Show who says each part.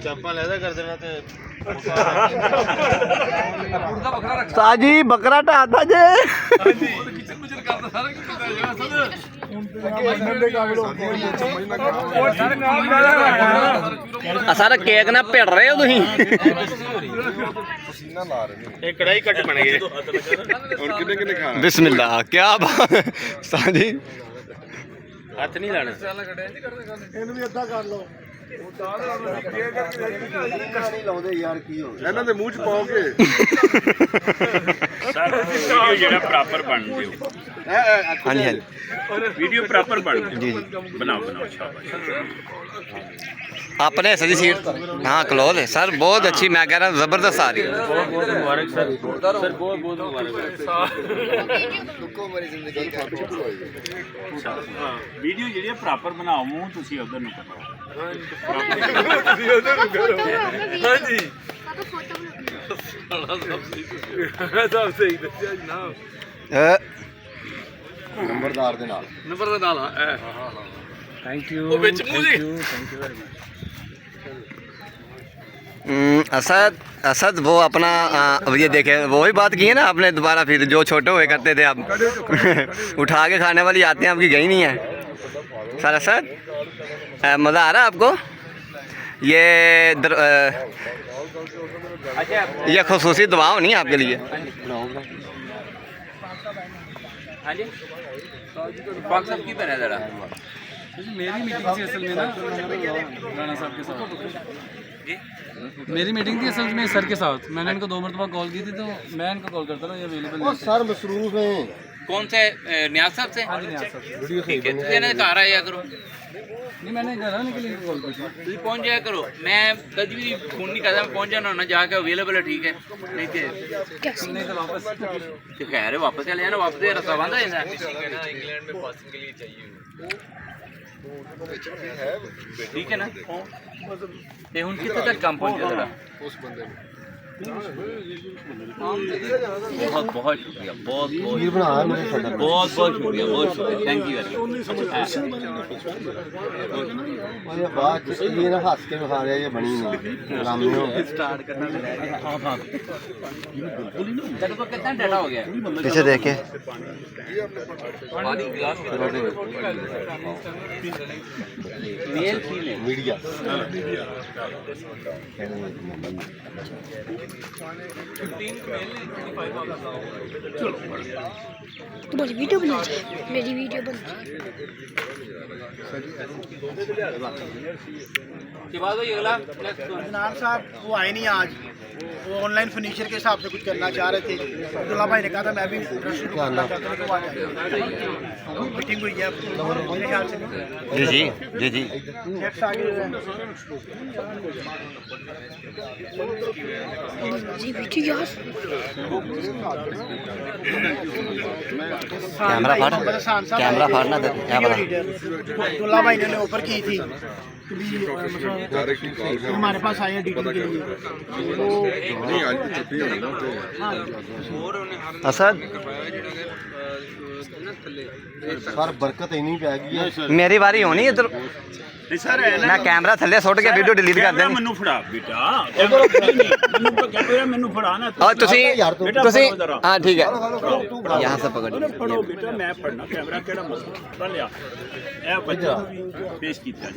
Speaker 1: ਚਾਪਾਂ ਲੈਦਾ ਕਰ ਦੇਣਾ ਤੇ
Speaker 2: ਸਾਜੀ ਬੱਕਰਾ ਢਾਤਾ ਜੇ ਸਾਰਾ ਕੇਕ ਨਾ ਭਿੜ ਰਹੇ ਹੋ ਤੁਸੀਂ
Speaker 1: ਇਹ ਕੜਾਈ ਕੱਟ ਬਣ ਗਏ ਹੁਣ ਕਿੰਨੇ ਕਿੰਨੇ ਖਾਣਾ
Speaker 2: ਬਿਸਮਿਲ੍ਲਾ क्या बात साजी
Speaker 1: ਹੱਥ ਨਹੀਂ ਲਾਣਾ
Speaker 3: ਇਹਨੂੰ ਵੀ ਅੱਧਾ ਕਰ ਲਓ
Speaker 1: ਇਹਨਾਂ ਦੇ ਮੂੰਹ ਚ ਪਾਓਗੇ ਸਰ ਵੀਡੀਓ ਜਿਹੜਾ ਪ੍ਰੋਪਰ ਬਣ ਦਿਓ
Speaker 2: हाँ जी हाँ जी
Speaker 1: ਵੀਡੀਓ ਪ੍ਰੋਪਰ ਬਣ
Speaker 2: जी जी
Speaker 1: ਬਣਾਓ ਬਣਾਓ ਸ਼ਾਬਾਸ਼
Speaker 2: अपने सजी सीट हाँ क्लोज है सर बहुत अच्छी मैं कह रहा हूँ जबरदस्त आ रही है
Speaker 1: ਬਹੁਤ ਬਹੁਤ ਮੁਬਾਰਕ ਸਰ ਸਰ ਬਹੁਤ ਬਹੁਤ ਮੁਬਾਰਕ ਹਾਂ ਵੀਡੀਓ ਜਿਹੜੀ ਪ੍ਰੋਪਰ ਬਣਾਓ ਮੂੰਹ ਤੁਸੀਂ ਉਧਰ ਨੂੰ ਕਰੋ
Speaker 3: ਹਾਂਜੀ ਸਭ ਸਹੀ ਦੱਸਿਆ ਜਨਾਬ
Speaker 2: नंबरदार दे नाल
Speaker 3: ਨੰਬਰ ਦਾ ਨਾਲ
Speaker 2: थैंक यू
Speaker 3: ਉਹ ਵਿੱਚ ਮੂੰਹ ਜੀ
Speaker 2: असद असद वो अपना ये देखे वो ही बात की है ना आपने दोबारा फिर जो छोटे हुए करते थे आप उठा के खाने वाली आते हैं आपकी गई नहीं है सर असद मज़ा आ रहा है आपको ये खुसूसी दुआ होनी है आपके लिए
Speaker 3: मेरी मीटिंग थी असल में ना राणा साहब के साथ मेरी मीटिंग थी असल में सर के साथ मैंने इनको 2 मरतबा कॉल की थी तो मैं इनको कॉल करता रहा ये अवेलेबल नहीं
Speaker 2: सर मसरूफ हैं
Speaker 4: कौन से न्याज साहब से
Speaker 3: हाँ जी नहीं आ सकते
Speaker 4: ठीक है तो कहने घर आया करो
Speaker 3: नहीं मैंने घर आने के लिए कॉल की थी
Speaker 4: तुम पहुंच जाया करो मैं कभी भी फोन नहीं करता मैं पहुंच जाना होना जाके अवेलेबल है ठीक है नहीं
Speaker 3: नहीं तो वापस
Speaker 4: तो कह रहे वापस चले जाना वापस रास्ता बंद हो जाता
Speaker 1: इंग्लैंड में पासिंग के लिए चाहिए
Speaker 4: ठीक है ना ते हुन कितने तक काम पहुंच गया तेरा
Speaker 1: उस बंदे ने
Speaker 4: बहुत बहुत शुक्रिया बहुत बहुत बहुत बहुत शुक्रिया थैंक यू
Speaker 2: ये ना हंस के बता रहे ये बनी नहीं
Speaker 4: स्टार्ट करना तेरे को कितना डाटा हो गया
Speaker 2: पीछे देखे
Speaker 4: पानी गिलास मेल फीमेल
Speaker 2: मीडिया
Speaker 5: तुम्हारी वीडियो बना मेरी वीडियो बन
Speaker 4: के बाद वही अगला
Speaker 6: अदनान साहब वो आए नहीं आज वो ऑनलाइन फर्नीचर के हिसाब से कुछ करना चाह रहे थे अब्दुल्ला भाई ने कहा था मैं भी शुरू करना चाहता हूं तो आ जाए मीटिंग हुई है मेरे ख्याल से
Speaker 2: जी जी जी जी
Speaker 6: नेक्स्ट आगे
Speaker 5: जी वीडियो यार
Speaker 2: कैमरा फाड़ कैमरा फाड़ना था कैमरा
Speaker 6: अब्दुल्ला भाई ने ऑफर की थी हमारे पास आए हैं डीटिंग के लिए
Speaker 1: नहीं आज तो छुट्टी है ना
Speaker 2: असद सर बरकत ही नहीं पैगी मेरी बारी होनी इधर
Speaker 1: नहीं सर
Speaker 2: मैं कैमरा थले सुट के वीडियो डिलीट कर देनी
Speaker 1: ਮੈਨੂੰ ਫੜਾ ਬੇਟਾ ਮੈਨੂੰ ਤਾਂ ਕੈਮਰਾ ਮੈਨੂੰ ਫੜਾਣਾ
Speaker 2: और तुसी हाँ ठीक है यहाँ से पकड़
Speaker 1: ਫੜੋ ਬੇਟਾ ਮੈਂ ਫੜਨਾ ਕੈਮਰਾ ਕਿਹੜਾ ਮਸਲਾ ਲਿਆ ਇਹ ਬੱਚਾ ਪੇਸ਼ ਕੀਤਾ